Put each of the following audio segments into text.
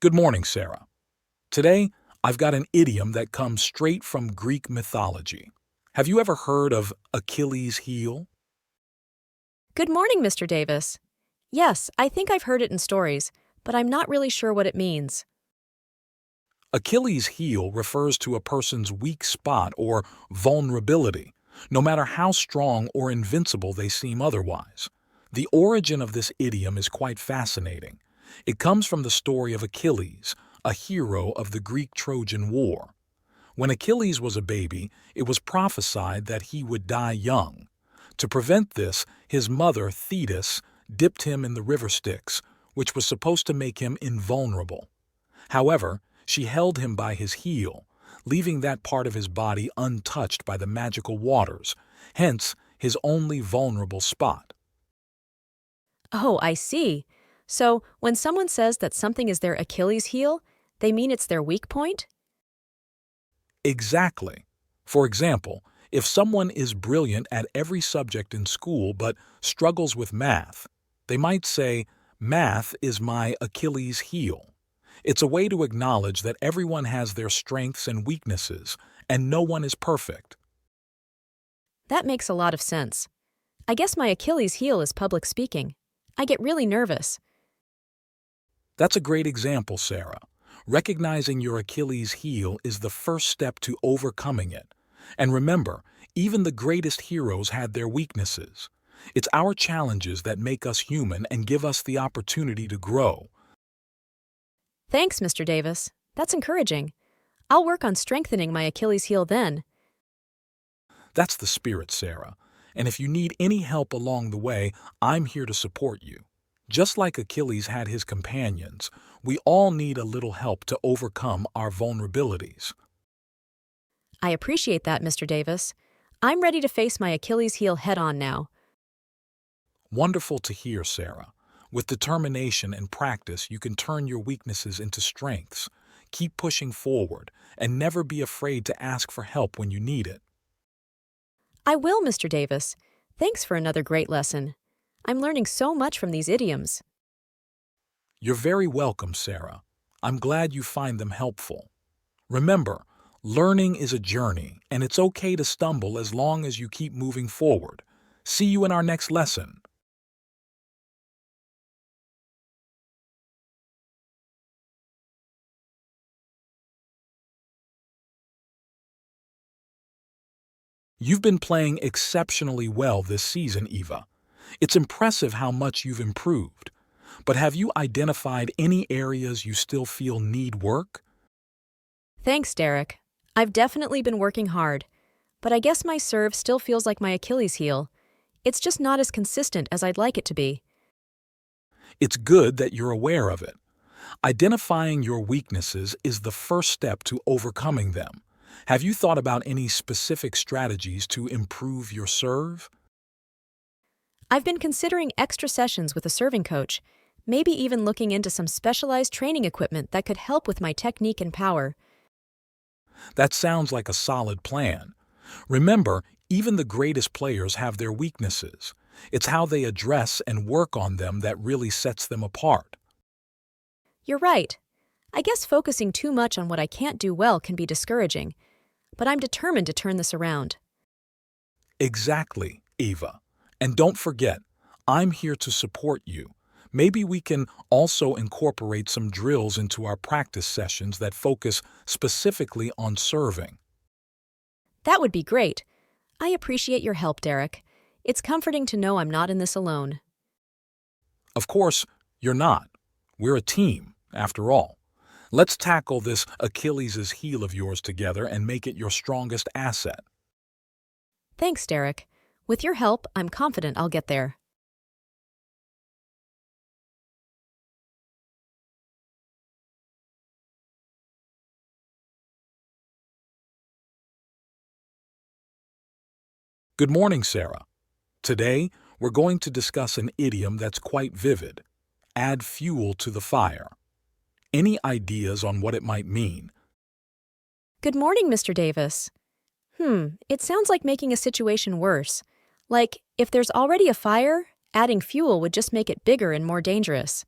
Good morning, Sarah. Today, I've got an idiom that comes straight from Greek mythology. Have you ever heard of Achilles' heel? Good morning, Mr. Davis. Yes, I think I've heard it in stories, but I'm not really sure what it means. Achilles' heel refers to a person's weak spot or vulnerability, no matter how strong or invincible they seem otherwise. The origin of this idiom is quite fascinating. It comes from the story of Achilles, a hero of the Greek-Trojan War. When Achilles was a baby, it was prophesied that he would die young. To prevent this, his mother, Thetis, dipped him in the river Styx, which was supposed to make him invulnerable. However, she held him by his heel, leaving that part of his body untouched by the magical waters, hence his only vulnerable spot. Oh, I see. So, when someone says that something is their Achilles heel, they mean it's their weak point? Exactly. For example, if someone is brilliant at every subject in school but struggles with math, they might say, "Math is my Achilles heel." It's a way to acknowledge that everyone has their strengths and weaknesses, and no one is perfect. That makes a lot of sense. I guess my Achilles heel is public speaking. I get really nervous. That's a great example, Sarah. Recognizing your Achilles heel is the first step to overcoming it. And remember, even the greatest heroes had their weaknesses. It's our challenges that make us human and give us the opportunity to grow. Thanks, Mr. Davis. That's encouraging. I'll work on strengthening my Achilles heel then. That's the spirit, Sarah. And if you need any help along the way, I'm here to support you. Just like Achilles had his companions, we all need a little help to overcome our vulnerabilities. I appreciate that, Mr. Davis. I'm ready to face my Achilles heel head on now. Wonderful to hear, Sarah. With determination and practice, you can turn your weaknesses into strengths. Keep pushing forward, and never be afraid to ask for help when you need it. I will, Mr. Davis. Thanks for another great lesson. I'm learning so much from these idioms. You're very welcome, Sarah. I'm glad you find them helpful. Remember, learning is a journey, and it's okay to stumble as long as you keep moving forward. See you in our next lesson. You've been playing exceptionally well this season, Eva. It's impressive how much you've improved. But have you identified any areas you still feel need work? Thanks, Derek. I've definitely been working hard, but I guess my serve still feels like my Achilles heel. It's just not as consistent as I'd like it to be. It's good that you're aware of it. Identifying your weaknesses is the first step to overcoming them. Have you thought about any specific strategies to improve your serve? I've been considering extra sessions with a serving coach, maybe even looking into some specialized training equipment that could help with my technique and power. That sounds like a solid plan. Remember, even the greatest players have their weaknesses. It's how they address and work on them that really sets them apart. You're right. I guess focusing too much on what I can't do well can be discouraging, but I'm determined to turn this around. Exactly, Eva. And don't forget, I'm here to support you. Maybe we can also incorporate some drills into our practice sessions that focus specifically on serving. That would be great. I appreciate your help, Derek. It's comforting to know I'm not in this alone. Of course, you're not. We're a team, after all. Let's tackle this Achilles' heel of yours together and make it your strongest asset. Thanks, Derek. With your help, I'm confident I'll get there. Good morning, Sarah. Today, we're going to discuss an idiom that's quite vivid. Add fuel to the fire. Any ideas on what it might mean? Good morning, Mr. Davis. It sounds like making a situation worse. Like, if there's already a fire, adding fuel would just make it bigger and more dangerous.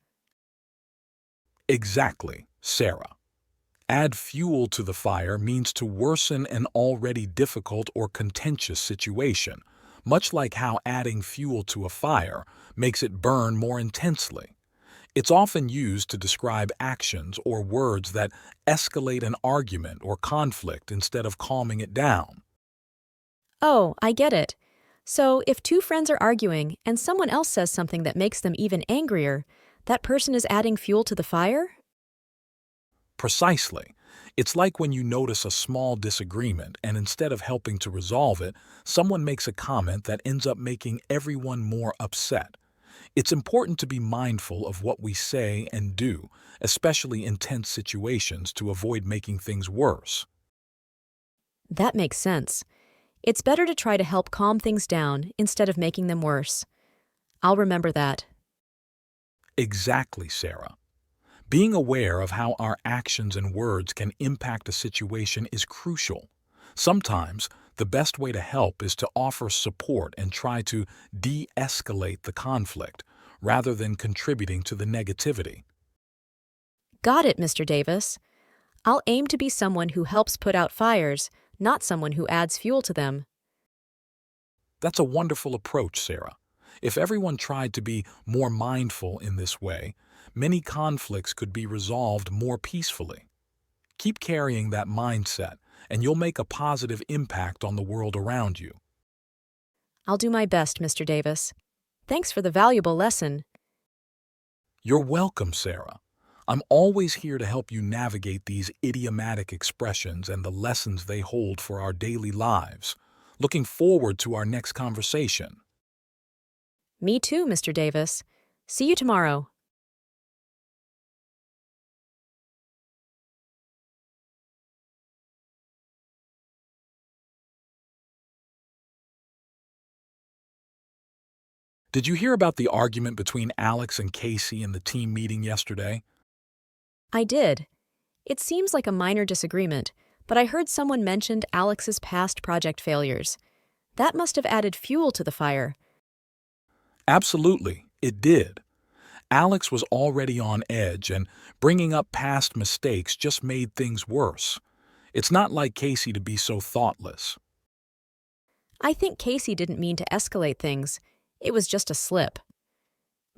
Exactly. Sarah, add fuel to the fire means to worsen an already difficult or contentious situation, much like how adding fuel to a fire makes it burn more intensely. It's often used to describe actions or words that escalate an argument or conflict instead of calming it down. Oh, I get it. So, if two friends are arguing and someone else says something that makes them even angrier, that person is adding fuel to the fire? Precisely. It's like when you notice a small disagreement and instead of helping to resolve it, someone makes a comment that ends up making everyone more upset. It's important to be mindful of what we say and do, especially in tense situations, to avoid making things worse. That makes sense. It's better to try to help calm things down instead of making them worse. I'll remember that. Exactly, Sarah. Being aware of how our actions and words can impact a situation is crucial. Sometimes, the best way to help is to offer support and try to de-escalate the conflict, rather than contributing to the negativity. Got it, Mr. Davis. I'll aim to be someone who helps put out fires, not someone who adds fuel to them. That's a wonderful approach, Sarah. If everyone tried to be more mindful in this way, many conflicts could be resolved more peacefully. Keep carrying that mindset, and you'll make a positive impact on the world around you. I'll do my best, Mr. Davis. Thanks for the valuable lesson. You're welcome, Sarah. I'm always here to help you navigate these idiomatic expressions and the lessons they hold for our daily lives. Looking forward to our next conversation. Me too, Mr. Davis. See you tomorrow. Did you hear about the argument between Alex and Casey in the team meeting yesterday? I did. It seems like a minor disagreement, but I heard someone mentioned Alex's past project failures. That must have added fuel to the fire. Absolutely, it did. Alex was already on edge, and bringing up past mistakes just made things worse. It's not like Casey to be so thoughtless. I think Casey didn't mean to escalate things. It was just a slip.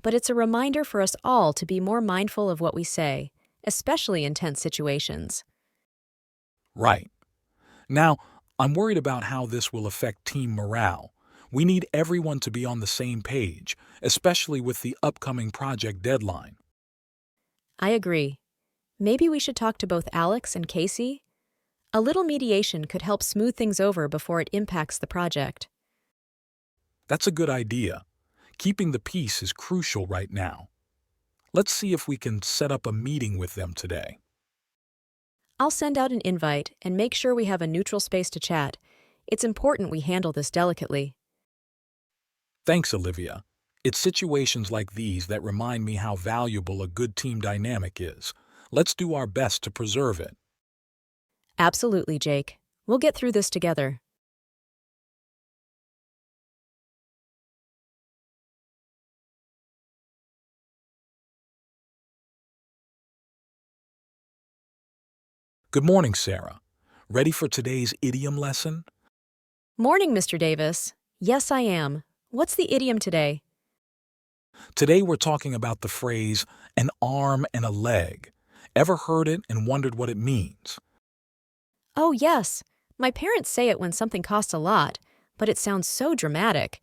But it's a reminder for us all to be more mindful of what we say, especially in tense situations. Right. Now, I'm worried about how this will affect team morale. We need everyone to be on the same page, especially with the upcoming project deadline. I agree. Maybe we should talk to both Alex and Casey. A little mediation could help smooth things over before it impacts the project. That's a good idea. Keeping the peace is crucial right now. Let's see if we can set up a meeting with them today. I'll send out an invite and make sure we have a neutral space to chat. It's important we handle this delicately. Thanks, Olivia. It's situations like these that remind me how valuable a good team dynamic is. Let's do our best to preserve it. Absolutely, Jake. We'll get through this together. Good morning, Sarah. Ready for today's idiom lesson? Morning, Mr. Davis. Yes, I am. What's the idiom today? Today we're talking about the phrase, an arm and a leg. Ever heard it and wondered what it means? Oh, yes. My parents say it when something costs a lot, but it sounds so dramatic.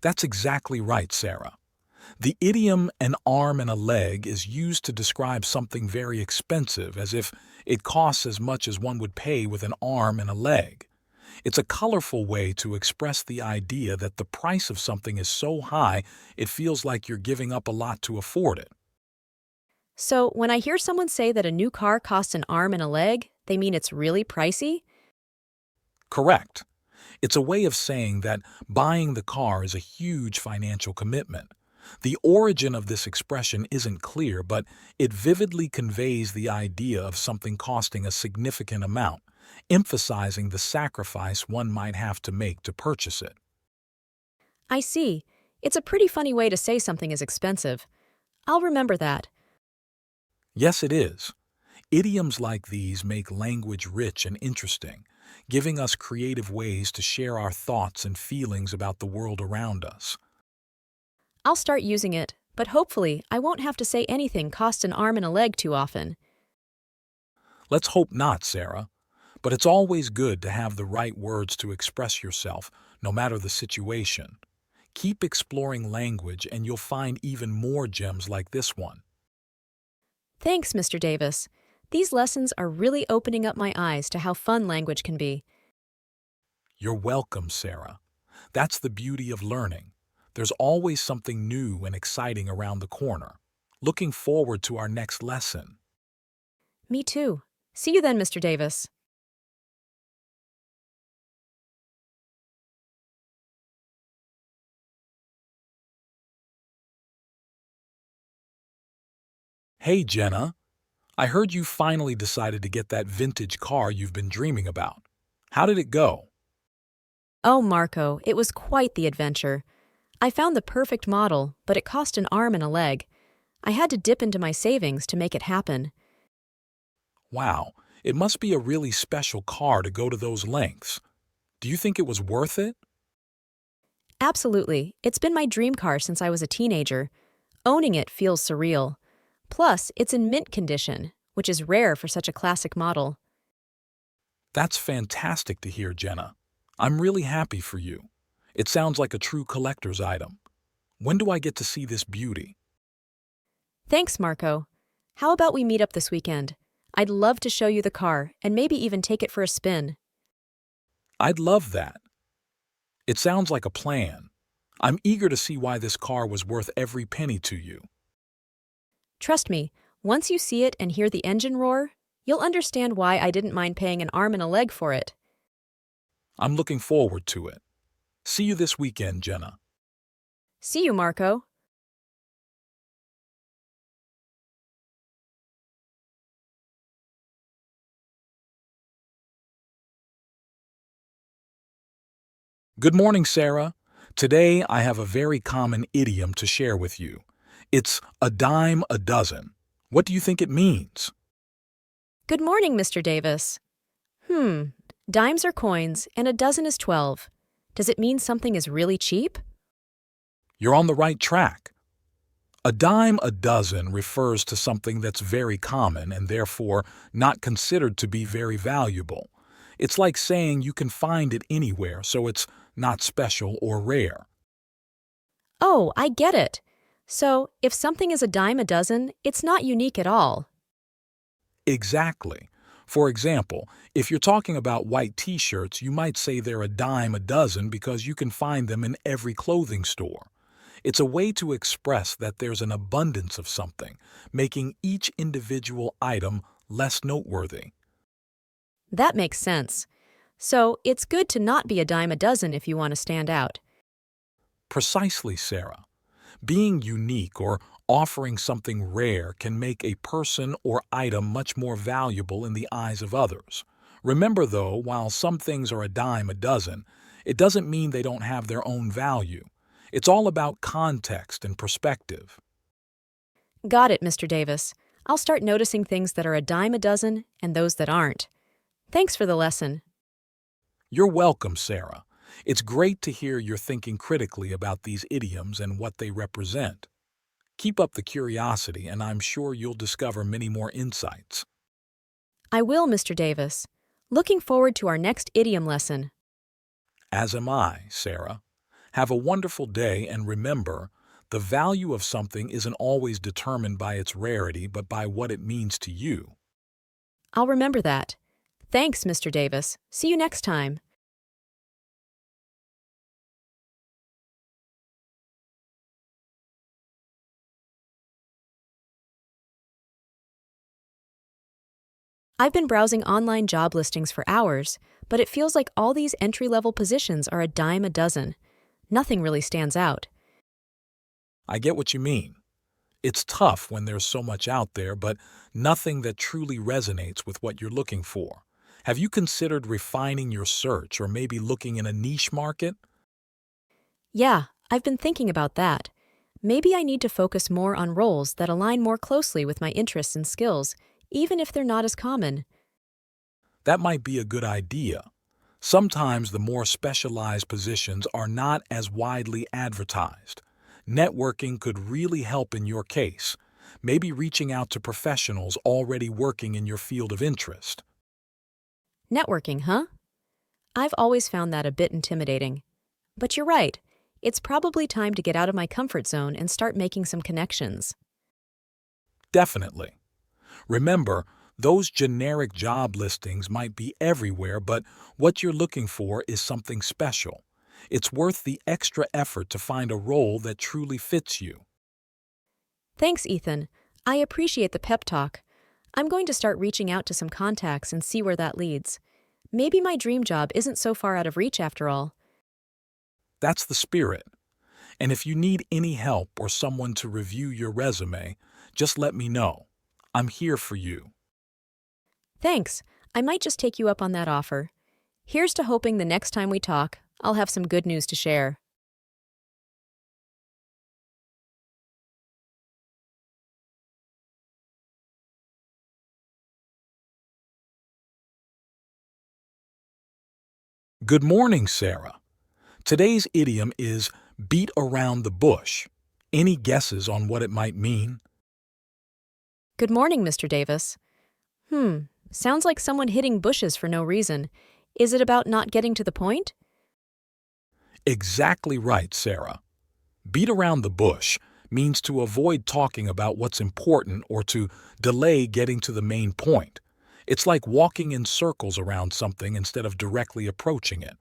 That's exactly right, Sarah. The idiom an arm and a leg is used to describe something very expensive, as if it costs as much as one would pay with an arm and a leg. It's a colorful way to express the idea that the price of something is so high it feels like you're giving up a lot to afford it. So, when I hear someone say that a new car costs an arm and a leg, they mean it's really pricey? Correct. It's a way of saying that buying the car is a huge financial commitment. The origin of this expression isn't clear, but it vividly conveys the idea of something costing a significant amount, emphasizing the sacrifice one might have to make to purchase it. I see. It's a pretty funny way to say something is expensive. I'll remember that. Yes, it is. Idioms like these make language rich and interesting, giving us creative ways to share our thoughts and feelings about the world around us. I'll start using it, but hopefully I won't have to say anything costs an arm and a leg too often. Let's hope not, Sarah. But it's always good to have the right words to express yourself, no matter the situation. Keep exploring language and you'll find even more gems like this one. Thanks, Mr. Davis. These lessons are really opening up my eyes to how fun language can be. You're welcome, Sarah. That's the beauty of learning. There's always something new and exciting around the corner. Looking forward to our next lesson. Me too. See you then, Mr. Davis. Hey, Jenna. I heard you finally decided to get that vintage car you've been dreaming about. How did it go? Oh, Marco, it was quite the adventure. I found the perfect model, but it cost an arm and a leg. I had to dip into my savings to make it happen. Wow, it must be a really special car to go to those lengths. Do you think it was worth it? Absolutely. It's been my dream car since I was a teenager. Owning it feels surreal. Plus, it's in mint condition, which is rare for such a classic model. That's fantastic to hear, Jenna. I'm really happy for you. It sounds like a true collector's item. When do I get to see this beauty? Thanks, Marco. How about we meet up this weekend? I'd love to show you the car and maybe even take it for a spin. I'd love that. It sounds like a plan. I'm eager to see why this car was worth every penny to you. Trust me, once you see it and hear the engine roar, you'll understand why I didn't mind paying an arm and a leg for it. I'm looking forward to it. See you this weekend, Jenna. See you, Marco. Good morning, Sarah. Today I have a very common idiom to share with you. It's a dime a dozen. What do you think it means? Good morning, Mr. Davis. Dimes are coins and a dozen is 12. Does it mean something is really cheap? You're on the right track. A dime a dozen refers to something that's very common and therefore not considered to be very valuable. It's like saying you can find it anywhere, so it's not special or rare. Oh, I get it. So, if something is a dime a dozen, it's not unique at all. Exactly. For example, if you're talking about white t-shirts, you might say they're a dime a dozen because you can find them in every clothing store. It's a way to express that there's an abundance of something, making each individual item less noteworthy. That makes sense. So, it's good to not be a dime a dozen if you want to stand out. Precisely, Sarah. Being unique or offering something rare can make a person or item much more valuable in the eyes of others. Remember, though, while some things are a dime a dozen, it doesn't mean they don't have their own value. It's all about context and perspective. Got it, Mr. Davis. I'll start noticing things that are a dime a dozen and those that aren't. Thanks for the lesson. You're welcome, Sarah. It's great to hear you're thinking critically about these idioms and what they represent. Keep up the curiosity, and I'm sure you'll discover many more insights. I will, Mr. Davis. Looking forward to our next idiom lesson. As am I, Sarah. Have a wonderful day, and remember, the value of something isn't always determined by its rarity, but by what it means to you. I'll remember that. Thanks, Mr. Davis. See you next time. I've been browsing online job listings for hours, but it feels like all these entry-level positions are a dime a dozen. Nothing really stands out. I get what you mean. It's tough when there's so much out there, but nothing that truly resonates with what you're looking for. Have you considered refining your search or maybe looking in a niche market? Yeah, I've been thinking about that. Maybe I need to focus more on roles that align more closely with my interests and skills, even if they're not as common. That might be a good idea. Sometimes the more specialized positions are not as widely advertised. Networking could really help in your case, maybe reaching out to professionals already working in your field of interest. Networking, huh? I've always found that a bit intimidating. But you're right. It's probably time to get out of my comfort zone and start making some connections. Definitely. Remember, those generic job listings might be everywhere, but what you're looking for is something special. It's worth the extra effort to find a role that truly fits you. Thanks, Ethan. I appreciate the pep talk. I'm going to start reaching out to some contacts and see where that leads. Maybe my dream job isn't so far out of reach after all. That's the spirit. And if you need any help or someone to review your resume, just let me know. I'm here for you. Thanks. I might just take you up on that offer. Here's to hoping the next time we talk, I'll have some good news to share. Good morning, Sarah. Today's idiom is beat around the bush. Any guesses on what it might mean? Good morning, Mr. Davis. Sounds like someone hitting bushes for no reason. Is it about not getting to the point? Exactly right, Sarah. Beat around the bush means to avoid talking about what's important or to delay getting to the main point. It's like walking in circles around something instead of directly approaching it.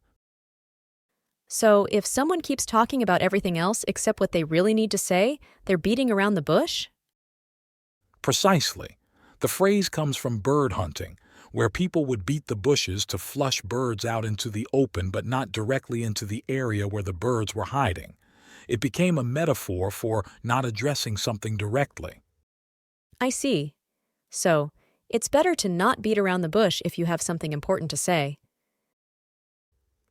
So, if someone keeps talking about everything else except what they really need to say, they're beating around the bush? Precisely. The phrase comes from bird hunting, where people would beat the bushes to flush birds out into the open but not directly into the area where the birds were hiding. It became a metaphor for not addressing something directly. I see. So, it's better to not beat around the bush if you have something important to say.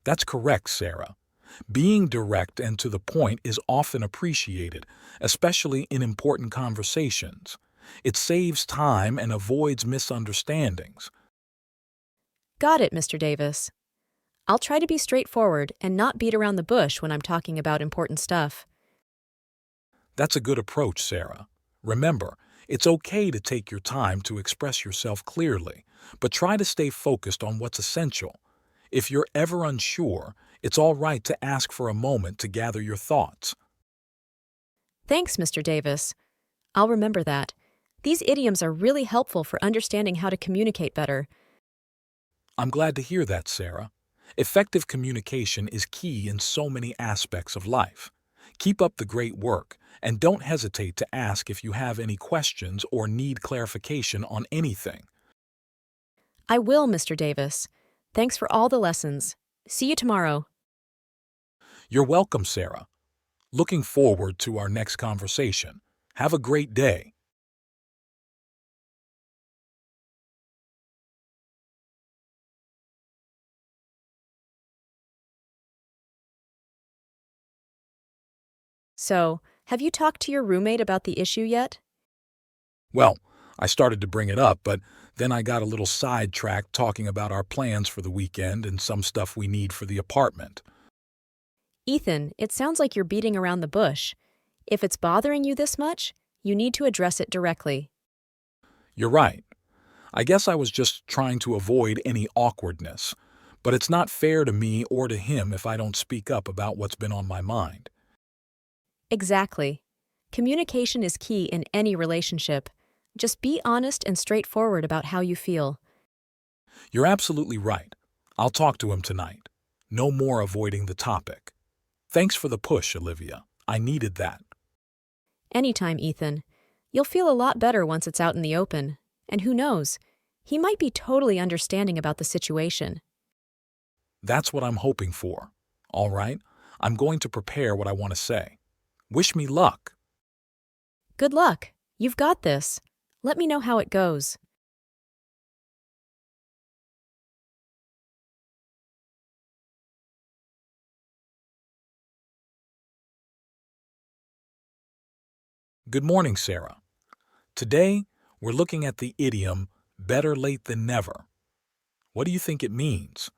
That's correct, Sarah. Being direct and to the point is often appreciated, especially in important conversations. It saves time and avoids misunderstandings. Got it, Mr. Davis. I'll try to be straightforward and not beat around the bush when I'm talking about important stuff. That's a good approach, Sarah. Remember, it's okay to take your time to express yourself clearly, but try to stay focused on what's essential. If you're ever unsure, it's all right to ask for a moment to gather your thoughts. Thanks, Mr. Davis. I'll remember that. These idioms are really helpful for understanding how to communicate better. I'm glad to hear that, Sarah. Effective communication is key in so many aspects of life. Keep up the great work, and don't hesitate to ask if you have any questions or need clarification on anything. I will, Mr. Davis. Thanks for all the lessons. See you tomorrow. You're welcome, Sarah. Looking forward to our next conversation. Have a great day. So, have you talked to your roommate about the issue yet? Well, I started to bring it up, but then I got a little sidetracked talking about our plans for the weekend and some stuff we need for the apartment. Ethan, it sounds like you're beating around the bush. If it's bothering you this much, you need to address it directly. You're right. I guess I was just trying to avoid any awkwardness, but it's not fair to me or to him if I don't speak up about what's been on my mind. Exactly. Communication is key in any relationship. Just be honest and straightforward about how you feel. You're absolutely right. I'll talk to him tonight. No more avoiding the topic. Thanks for the push, Olivia. I needed that. Anytime, Ethan. You'll feel a lot better once it's out in the open. And who knows? He might be totally understanding about the situation. That's what I'm hoping for. All right, I'm going to prepare what I want to say. Wish me luck. Good luck. You've got this. Let me know how it goes. Good morning, Sarah. Today, we're looking at the idiom better late than never. What do you think it means?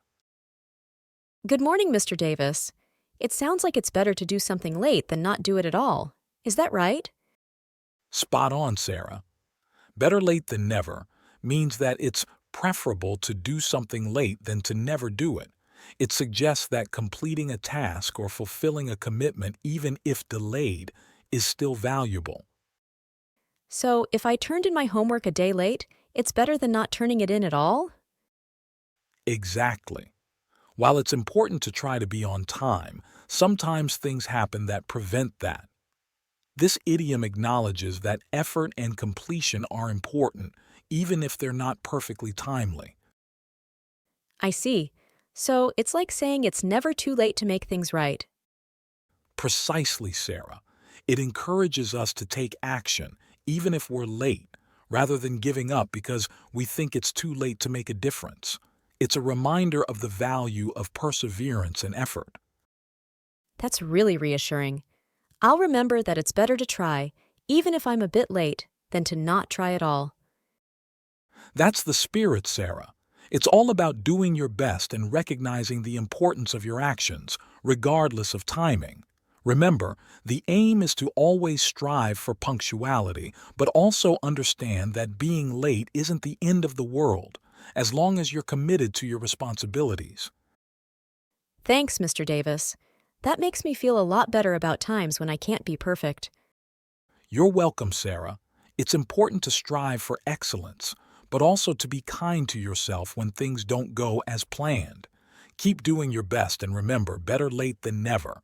Good morning, Mr. Davis. It sounds like it's better to do something late than not do it at all. Is that right? Spot on, Sarah. Better late than never means that it's preferable to do something late than to never do it. It suggests that completing a task or fulfilling a commitment, even if delayed, is still valuable. So, if I turned in my homework a day late, it's better than not turning it in at all? Exactly. While it's important to try to be on time, sometimes things happen that prevent that. This idiom acknowledges that effort and completion are important, even if they're not perfectly timely. I see. So, it's like saying it's never too late to make things right. Precisely, Sarah. It encourages us to take action, even if we're late, rather than giving up because we think it's too late to make a difference. It's a reminder of the value of perseverance and effort. That's really reassuring. I'll remember that it's better to try, even if I'm a bit late, than to not try at all. That's the spirit, Sarah. It's all about doing your best and recognizing the importance of your actions, regardless of timing. Remember, the aim is to always strive for punctuality, but also understand that being late isn't the end of the world, as long as you're committed to your responsibilities. Thanks, Mr. Davis. That makes me feel a lot better about times when I can't be perfect. You're welcome, Sarah. It's important to strive for excellence, but also to be kind to yourself when things don't go as planned. Keep doing your best and remember, better late than never.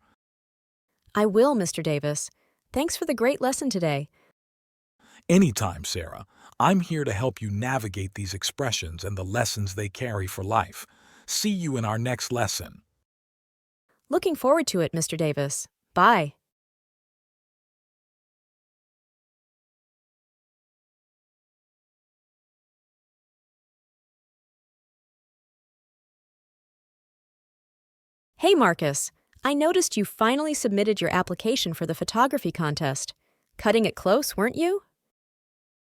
I will, Mr. Davis. Thanks for the great lesson today. Anytime, Sarah. I'm here to help you navigate these expressions and the lessons they carry for life. See you in our next lesson. Looking forward to it, Mr. Davis. Bye. Hey, Marcus. I noticed you finally submitted your application for the photography contest. Cutting it close, weren't you?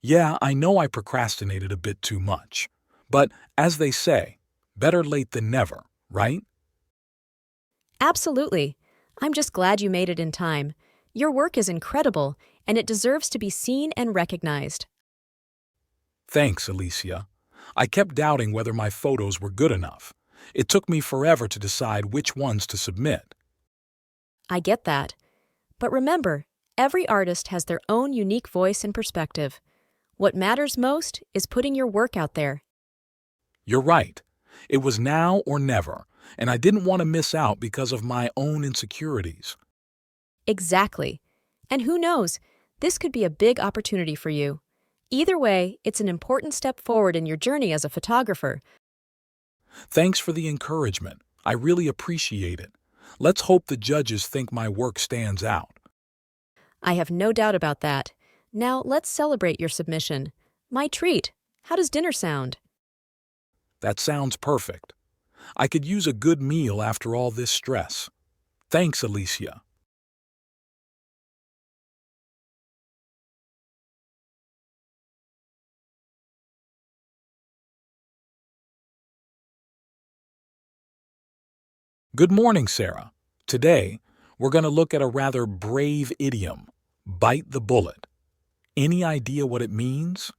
Yeah, I know I procrastinated a bit too much. But as they say, better late than never, right? Absolutely. I'm just glad you made it in time. Your work is incredible, and it deserves to be seen and recognized. Thanks, Alicia. I kept doubting whether my photos were good enough. It took me forever to decide which ones to submit. I get that. But remember, every artist has their own unique voice and perspective. What matters most is putting your work out there. You're right. It was now or never, and I didn't want to miss out because of my own insecurities. Exactly. And who knows, this could be a big opportunity for you. Either way, it's an important step forward in your journey as a photographer. Thanks for the encouragement. I really appreciate it. Let's hope the judges think my work stands out. I have no doubt about that. Now let's celebrate your submission. My treat. How does dinner sound? That sounds perfect. I could use a good meal after all this stress. Thanks, Alicia. Good morning, Sarah. Today, we're going to look at a rather brave idiom, bite the bullet. Any idea what it means?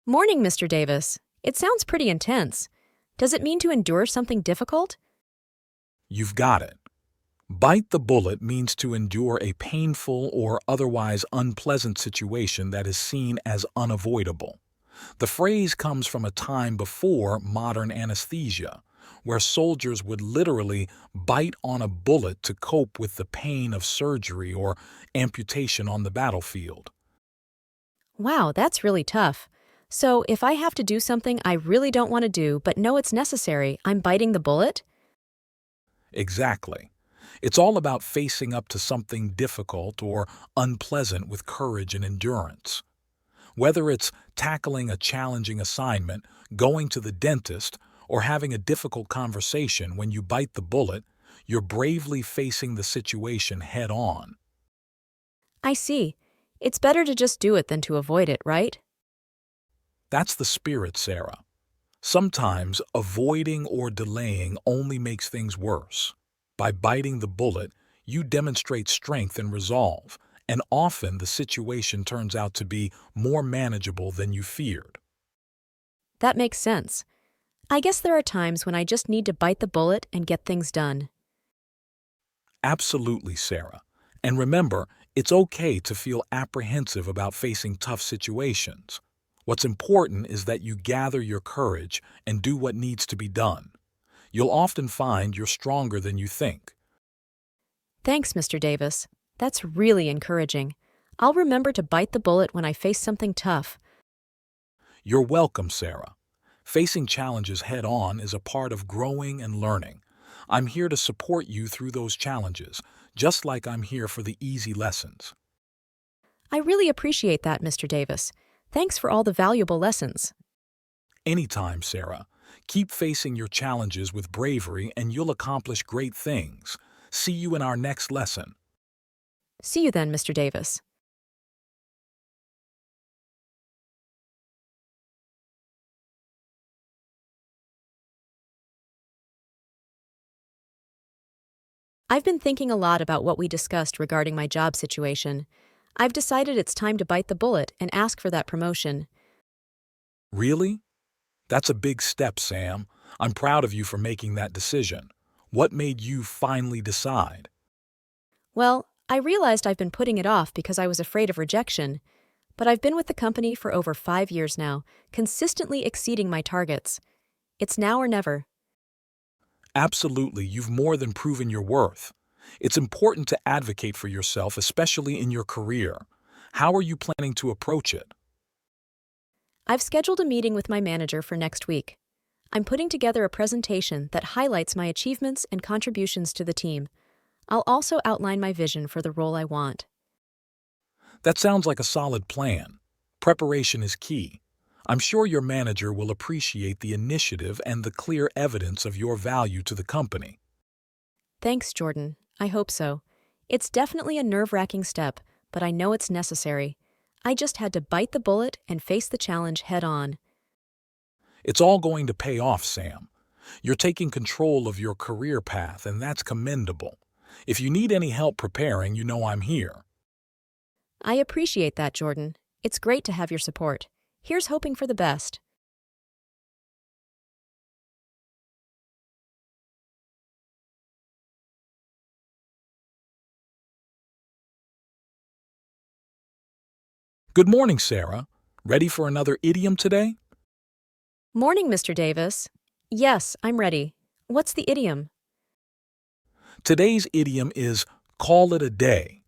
Morning, Mr. Davis. It sounds pretty intense. Does it mean to endure something difficult? You've got it. Bite the bullet means to endure a painful or otherwise unpleasant situation that is seen as unavoidable. The phrase comes from a time before modern anesthesia, where soldiers would literally bite on a bullet to cope with the pain of surgery or amputation on the battlefield. Wow, that's really tough. So, if I have to do something I really don't want to do but know it's necessary, I'm biting the bullet? Exactly. It's all about facing up to something difficult or unpleasant with courage and endurance. Whether it's tackling a challenging assignment, going to the dentist, or having a difficult conversation, when you bite the bullet, you're bravely facing the situation head on. I see. It's better to just do it than to avoid it, right? That's the spirit, Sarah. Sometimes avoiding or delaying only makes things worse. By biting the bullet, you demonstrate strength and resolve, and often the situation turns out to be more manageable than you feared. That makes sense. I guess there are times when I just need to bite the bullet and get things done. Absolutely, Sarah. And remember, it's okay to feel apprehensive about facing tough situations. What's important is that you gather your courage and do what needs to be done. You'll often find you're stronger than you think. Thanks, Mr. Davis. That's really encouraging. I'll remember to bite the bullet when I face something tough. You're welcome, Sarah. Facing challenges head-on is a part of growing and learning. I'm here to support you through those challenges, just like I'm here for the easy lessons. I really appreciate that, Mr. Davis. Thanks for all the valuable lessons. Anytime, Sarah. Keep facing your challenges with bravery and you'll accomplish great things. See you in our next lesson. See you then, Mr. Davis. I've been thinking a lot about what we discussed regarding my job situation. I've decided it's time to bite the bullet and ask for that promotion. Really? That's a big step, Sam. I'm proud of you for making that decision. What made you finally decide? Well, I realized I've been putting it off because I was afraid of rejection. But I've been with the company for over 5 years now, consistently exceeding my targets. It's now or never. Absolutely, you've more than proven your worth. It's important to advocate for yourself, especially in your career. How are you planning to approach it? I've scheduled a meeting with my manager for next week. I'm putting together a presentation that highlights my achievements and contributions to the team. I'll also outline my vision for the role I want. That sounds like a solid plan. Preparation is key. I'm sure your manager will appreciate the initiative and the clear evidence of your value to the company. Thanks, Jordan. I hope so. It's definitely a nerve-wracking step, but I know it's necessary. I just had to bite the bullet and face the challenge head-on. It's all going to pay off, Sam. You're taking control of your career path, and that's commendable. If you need any help preparing, you know I'm here. I appreciate that, Jordan. It's great to have your support. Here's hoping for the best. Good morning, Sarah. Ready for another idiom today? Morning, Mr. Davis. Yes, I'm ready. What's the idiom? Today's idiom is call it a day.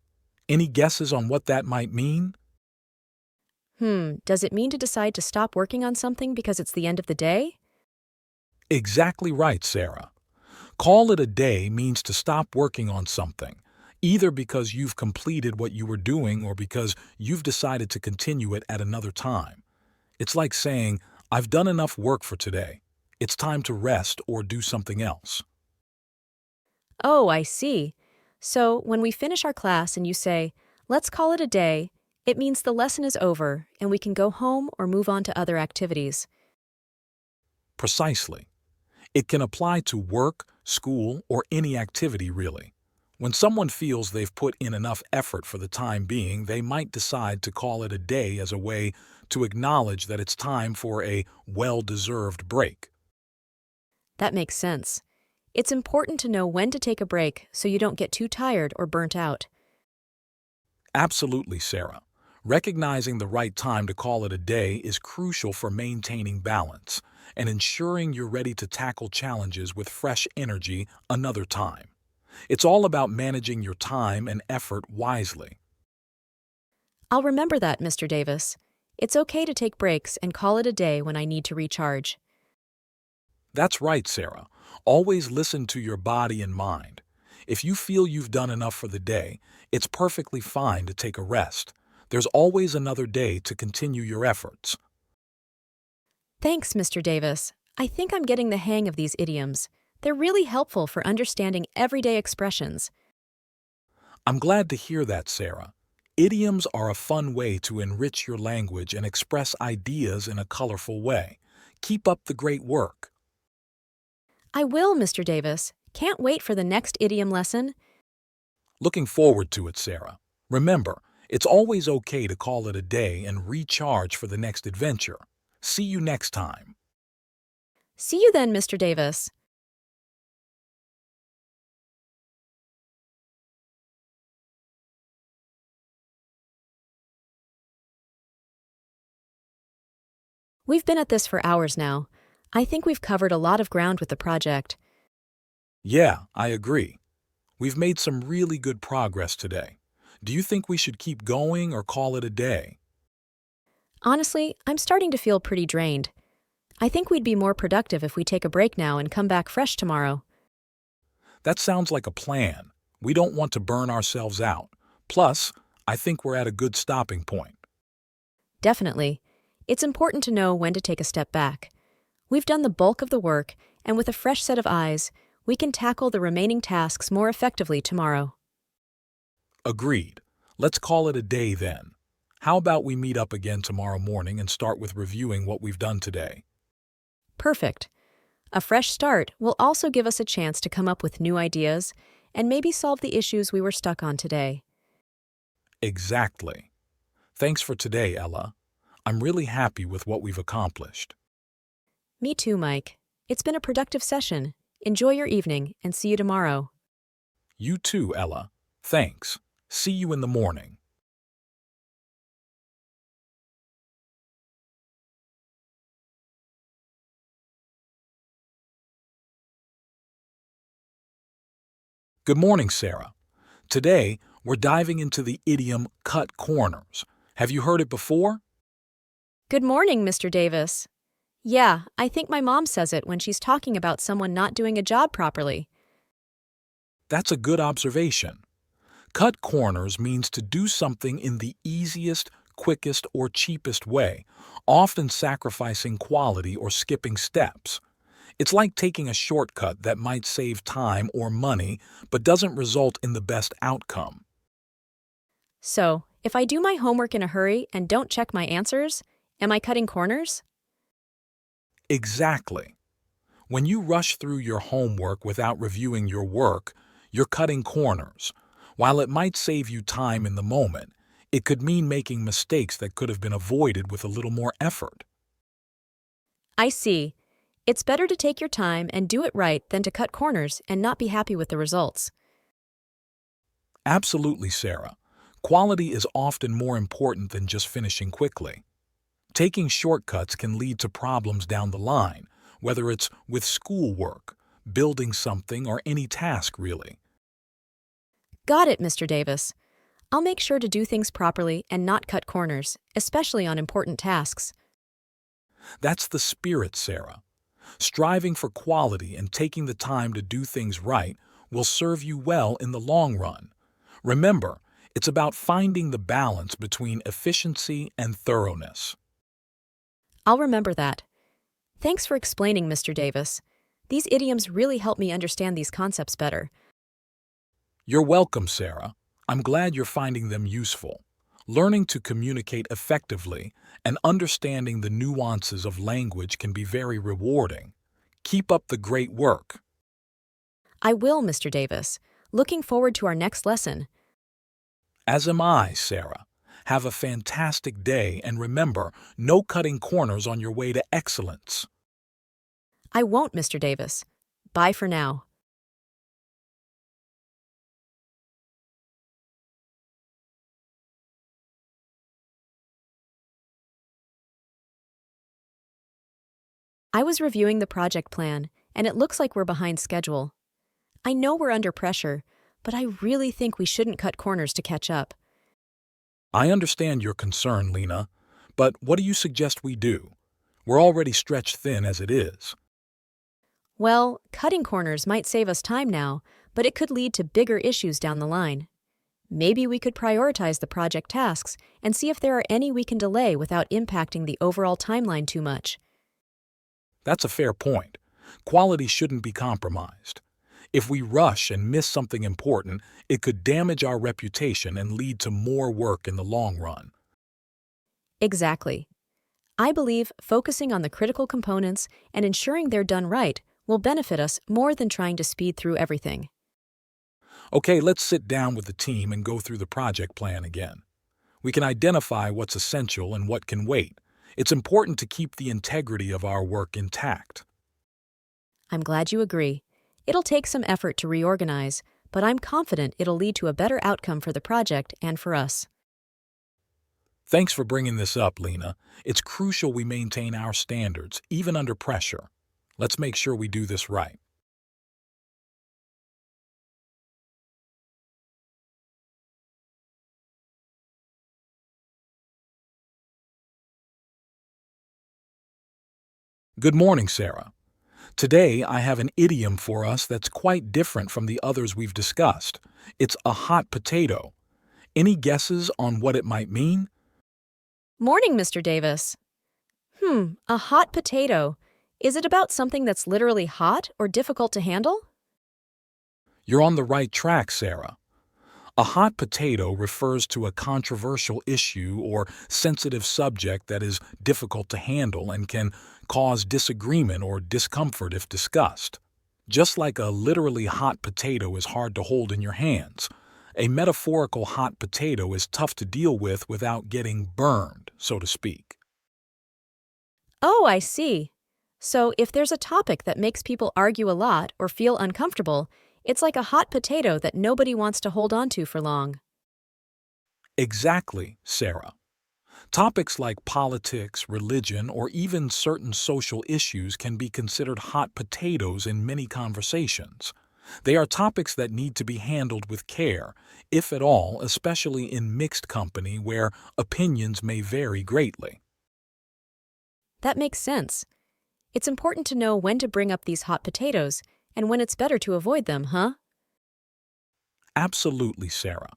Any guesses on what that might mean? Does it mean to decide to stop working on something because it's the end of the day? Exactly right, Sarah. Call it a day means to stop working on something, either because you've completed what you were doing or because you've decided to continue it at another time. It's like saying, I've done enough work for today. It's time to rest or do something else. Oh, I see. So, when we finish our class and you say, let's call it a day, it means the lesson is over and we can go home or move on to other activities. Precisely. It can apply to work, school, or any activity, really. When someone feels they've put in enough effort for the time being, they might decide to call it a day as a way to acknowledge that it's time for a well-deserved break. That makes sense. It's important to know when to take a break so you don't get too tired or burnt out. Absolutely, Sarah. Recognizing the right time to call it a day is crucial for maintaining balance and ensuring you're ready to tackle challenges with fresh energy another time. It's all about managing your time and effort wisely. I'll remember that, Mr. Davis. It's okay to take breaks and call it a day when I need to recharge. That's right, Sarah. Always listen to your body and mind. If you feel you've done enough for the day, it's perfectly fine to take a rest. There's always another day to continue your efforts. Thanks, Mr. Davis. I think I'm getting the hang of these idioms. They're really helpful for understanding everyday expressions. I'm glad to hear that, Sarah. Idioms are a fun way to enrich your language and express ideas in a colorful way. Keep up the great work. I will, Mr. Davis. Can't wait for the next idiom lesson. Looking forward to it, Sarah. Remember, it's always okay to call it a day and recharge for the next adventure. See you next time. See you then, Mr. Davis. We've been at this for hours now. I think we've covered a lot of ground with the project. Yeah, I agree. We've made some really good progress today. Do you think we should keep going or call it a day? Honestly, I'm starting to feel pretty drained. I think we'd be more productive if we take a break now and come back fresh tomorrow. That sounds like a plan. We don't want to burn ourselves out. Plus, I think we're at a good stopping point. Definitely. It's important to know when to take a step back. We've done the bulk of the work, and with a fresh set of eyes, we can tackle the remaining tasks more effectively tomorrow. Agreed. Let's call it a day then. How about we meet up again tomorrow morning and start with reviewing what we've done today? Perfect. A fresh start will also give us a chance to come up with new ideas and maybe solve the issues we were stuck on today. Exactly. Thanks for today, Ella. I'm really happy with what we've accomplished. Me too, Mike. It's been a productive session. Enjoy your evening and see you tomorrow. You too, Ella. Thanks. See you in the morning. Good morning, Sarah. Today, we're diving into the idiom cut corners. Have you heard it before? Good morning, Mr. Davis. Yeah, I think my mom says it when she's talking about someone not doing a job properly. That's a good observation. Cut corners means to do something in the easiest, quickest, or cheapest way, often sacrificing quality or skipping steps. It's like taking a shortcut that might save time or money but doesn't result in the best outcome. So, if I do my homework in a hurry and don't check my answers, am I cutting corners? Exactly. When you rush through your homework without reviewing your work, you're cutting corners. While it might save you time in the moment, it could mean making mistakes that could have been avoided with a little more effort. I see. It's better to take your time and do it right than to cut corners and not be happy with the results. Absolutely, Sarah. Quality is often more important than just finishing quickly. Taking shortcuts can lead to problems down the line, whether it's with schoolwork, building something, or any task, really. Got it, Mr. Davis. I'll make sure to do things properly and not cut corners, especially on important tasks. That's the spirit, Sarah. Striving for quality and taking the time to do things right will serve you well in the long run. Remember, it's about finding the balance between efficiency and thoroughness. I'll remember that. Thanks for explaining, Mr. Davis. These idioms really help me understand these concepts better. You're welcome, Sarah. I'm glad you're finding them useful. Learning to communicate effectively and understanding the nuances of language can be very rewarding. Keep up the great work. I will, Mr. Davis. Looking forward to our next lesson. As am I, Sarah. Have a fantastic day and remember, no cutting corners on your way to excellence. I won't, Mr. Davis. Bye for now. I was reviewing the project plan, and it looks like we're behind schedule. I know we're under pressure, but I really think we shouldn't cut corners to catch up. I understand your concern, Lena, but what do you suggest we do? We're already stretched thin as it is. Well, cutting corners might save us time now, but it could lead to bigger issues down the line. Maybe we could prioritize the project tasks and see if there are any we can delay without impacting the overall timeline too much. That's a fair point. Quality shouldn't be compromised. If we rush and miss something important, it could damage our reputation and lead to more work in the long run. Exactly. I believe focusing on the critical components and ensuring they're done right will benefit us more than trying to speed through everything. Okay, let's sit down with the team and go through the project plan again. We can identify what's essential and what can wait. It's important to keep the integrity of our work intact. I'm glad you agree. It'll take some effort to reorganize, but I'm confident it'll lead to a better outcome for the project and for us. Thanks for bringing this up, Lena. It's crucial we maintain our standards, even under pressure. Let's make sure we do this right. Good morning, Sarah. Today, I have an idiom for us that's quite different from the others we've discussed. It's a hot potato. Any guesses on what it might mean? Morning, Mr. Davis. A hot potato. Is it about something that's literally hot or difficult to handle? You're on the right track, Sarah. A hot potato refers to a controversial issue or sensitive subject that is difficult to handle and can cause disagreement or discomfort if discussed. Just like a literally hot potato is hard to hold in your hands, a metaphorical hot potato is tough to deal with without getting burned, so to speak. Oh, I see. So if there's a topic that makes people argue a lot or feel uncomfortable, it's like a hot potato that nobody wants to hold on to for long. Exactly, Sarah. Topics like politics, religion, or even certain social issues can be considered hot potatoes in many conversations. They are topics that need to be handled with care, if at all, especially in mixed company where opinions may vary greatly. That makes sense. It's important to know when to bring up these hot potatoes and when it's better to avoid them, huh? Absolutely, Sarah.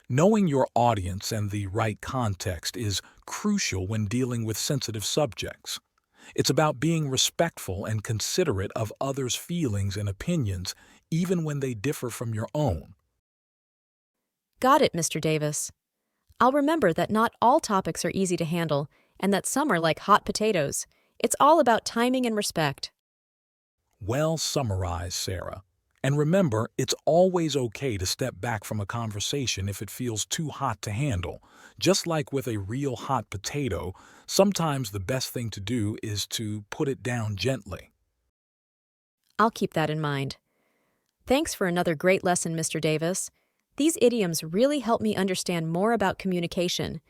Knowing your audience and the right context is crucial when dealing with sensitive subjects. It's about being respectful and considerate of others' feelings and opinions, even when they differ from your own. Got it, Mr. Davis. I'll remember that not all topics are easy to handle and that some are like hot potatoes. It's all about timing and respect. Well summarized, Sarah. And remember, it's always okay to step back from a conversation if it feels too hot to handle. Just like with a real hot potato, sometimes the best thing to do is to put it down gently. I'll keep that in mind. Thanks for another great lesson, Mr. Davis. These idioms really help me understand more about communication.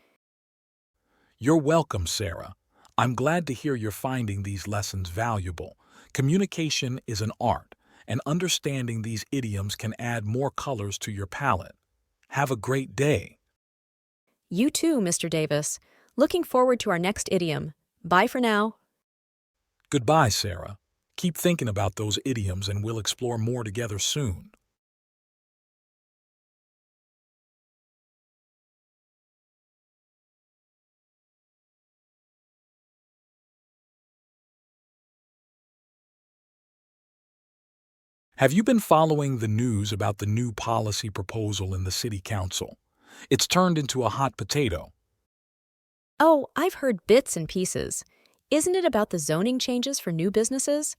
You're welcome, Sarah. I'm glad to hear you're finding these lessons valuable. Communication is an art, and understanding these idioms can add more colors to your palette. Have a great day. You too, Mr. Davis. Looking forward to our next idiom. Bye for now. Goodbye, Sarah. Keep thinking about those idioms and we'll explore more together soon. Have you been following the news about the new policy proposal in the City Council? It's turned into a hot potato. Oh, I've heard bits and pieces. Isn't it about the zoning changes for new businesses?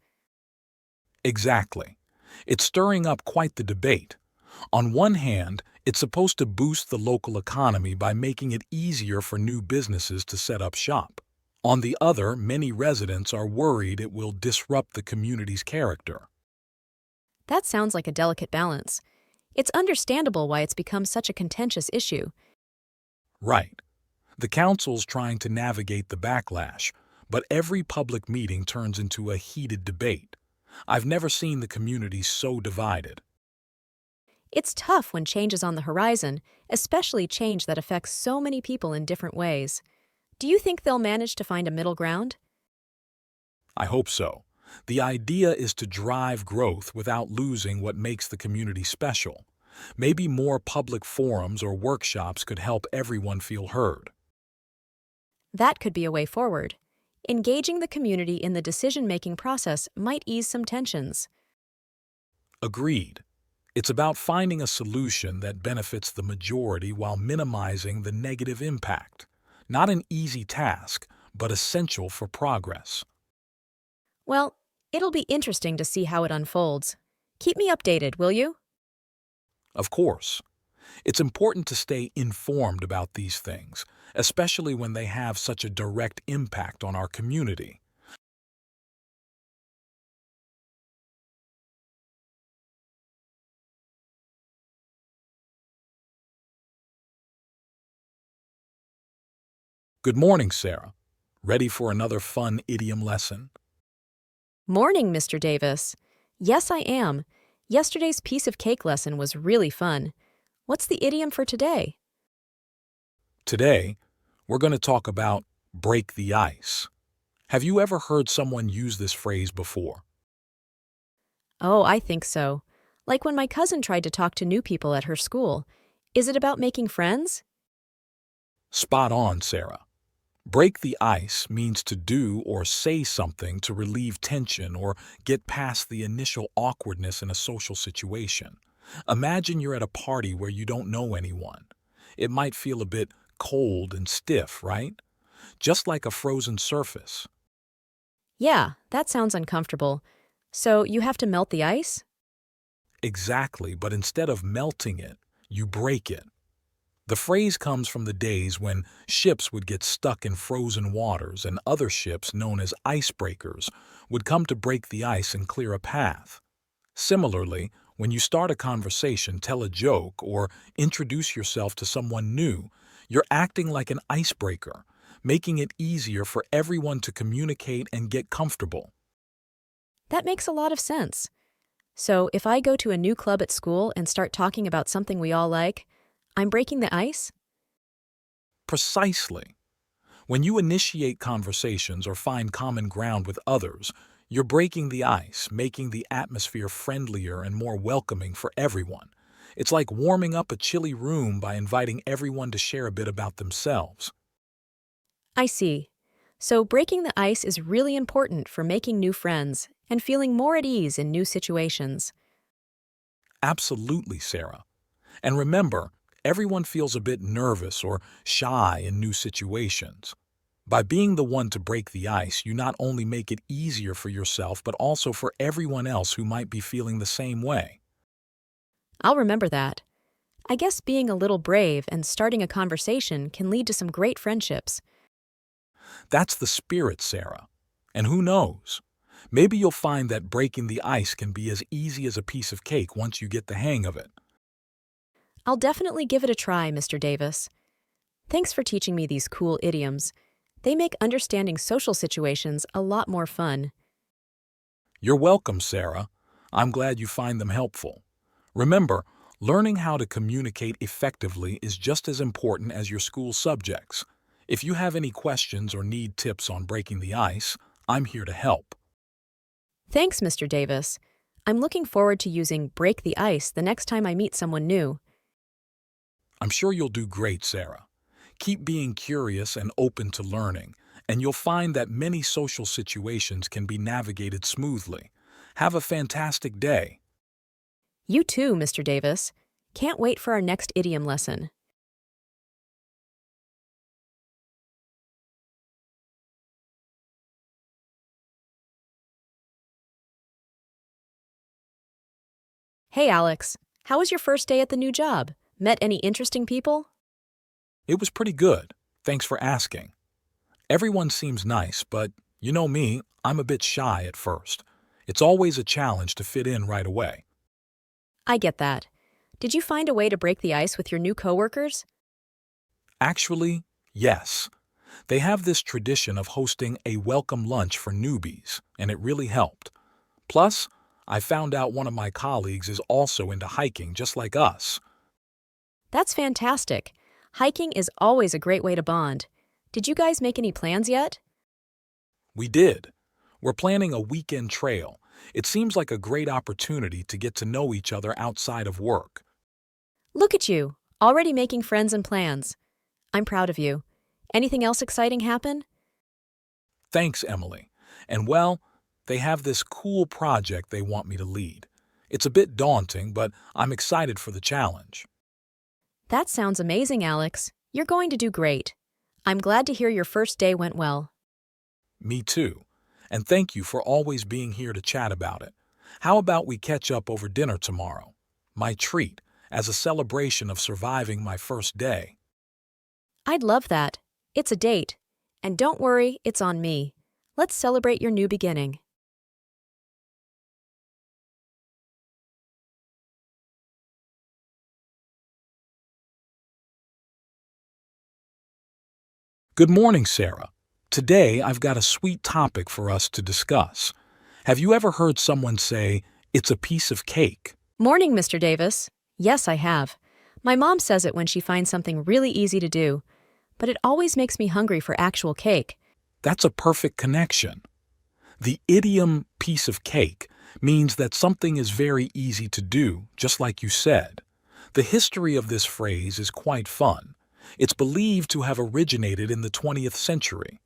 Exactly. It's stirring up quite the debate. On one hand, it's supposed to boost the local economy by making it easier for new businesses to set up shop. On the other, many residents are worried it will disrupt the community's character. That sounds like a delicate balance. It's understandable why it's become such a contentious issue. Right. The council's trying to navigate the backlash, but every public meeting turns into a heated debate. I've never seen the community so divided. It's tough when change is on the horizon, especially change that affects so many people in different ways. Do you think they'll manage to find a middle ground? I hope so. The idea is to drive growth without losing what makes the community special. Maybe more public forums or workshops could help everyone feel heard. That could be a way forward. Engaging the community in the decision-making process might ease some tensions. Agreed. It's about finding a solution that benefits the majority while minimizing the negative impact. Not an easy task, but essential for progress. Well, it'll be interesting to see how it unfolds. Keep me updated, will you? Of course, it's important to stay informed about these things, especially when they have such a direct impact on our community. Good morning, Sarah. Ready for another fun idiom lesson? Morning, Mr. Davis. Yes, I am. Yesterday's piece of cake lesson was really fun. What's the idiom for today? Today, we're going to talk about break the ice. Have you ever heard someone use this phrase before? Oh, I think so. Like when my cousin tried to talk to new people at her school. Is it about making friends? Spot on, Sarah. Break the ice means to do or say something to relieve tension or get past the initial awkwardness in a social situation. Imagine you're at a party where you don't know anyone. It might feel a bit cold and stiff, right? Just like a frozen surface. Yeah, that sounds uncomfortable. So you have to melt the ice? Exactly, but instead of melting it, you break it. The phrase comes from the days when ships would get stuck in frozen waters and other ships, known as icebreakers, would come to break the ice and clear a path. Similarly, when you start a conversation, tell a joke, or introduce yourself to someone new, you're acting like an icebreaker, making it easier for everyone to communicate and get comfortable. That makes a lot of sense. So if I go to a new club at school and start talking about something we all like, I'm breaking the ice? Precisely. When you initiate conversations or find common ground with others, you're breaking the ice, making the atmosphere friendlier and more welcoming for everyone. It's like warming up a chilly room by inviting everyone to share a bit about themselves. I see. So breaking the ice is really important for making new friends and feeling more at ease in new situations. Absolutely, Sarah. And remember, everyone feels a bit nervous or shy in new situations. By being the one to break the ice, you not only make it easier for yourself, but also for everyone else who might be feeling the same way. I'll remember that. I guess being a little brave and starting a conversation can lead to some great friendships. That's the spirit, Sarah. And who knows? Maybe you'll find that breaking the ice can be as easy as a piece of cake once you get the hang of it. I'll definitely give it a try, Mr. Davis. Thanks for teaching me these cool idioms. They make understanding social situations a lot more fun. You're welcome, Sarah. I'm glad you find them helpful. Remember, learning how to communicate effectively is just as important as your school subjects. If you have any questions or need tips on breaking the ice, I'm here to help. Thanks, Mr. Davis. I'm looking forward to using break the ice the next time I meet someone new. I'm sure you'll do great, Sarah. Keep being curious and open to learning, and you'll find that many social situations can be navigated smoothly. Have a fantastic day. You too, Mr. Davis. Can't wait for our next idiom lesson. Hey, Alex. How was your first day at the new job? Met any interesting people? It was pretty good. Thanks for asking. Everyone seems nice, but you know me, I'm a bit shy at first. It's always a challenge to fit in right away. I get that. Did you find a way to break the ice with your new coworkers? Actually, yes. They have this tradition of hosting a welcome lunch for newbies, and it really helped. Plus, I found out one of my colleagues is also into hiking just like us. That's fantastic. Hiking is always a great way to bond. Did you guys make any plans yet? We did. We're planning a weekend trail. It seems like a great opportunity to get to know each other outside of work. Look at you, already making friends and plans. I'm proud of you. Anything else exciting happen? Thanks, Emily. And well, they have this cool project they want me to lead. It's a bit daunting, but I'm excited for the challenge. That sounds amazing, Alex. You're going to do great. I'm glad to hear your first day went well. Me too. And thank you for always being here to chat about it. How about we catch up over dinner tomorrow? My treat, as a celebration of surviving my first day. I'd love that. It's a date. And don't worry, it's on me. Let's celebrate your new beginning. Good morning, Sarah. Today I've got a sweet topic for us to discuss. Have you ever heard someone say, it's a piece of cake? Morning, Mr. Davis. Yes, I have. My mom says it when she finds something really easy to do, but it always makes me hungry for actual cake. That's a perfect connection. The idiom piece of cake means that something is very easy to do, just like you said. The history of this phrase is quite fun. It's believed to have originated in the 20th century.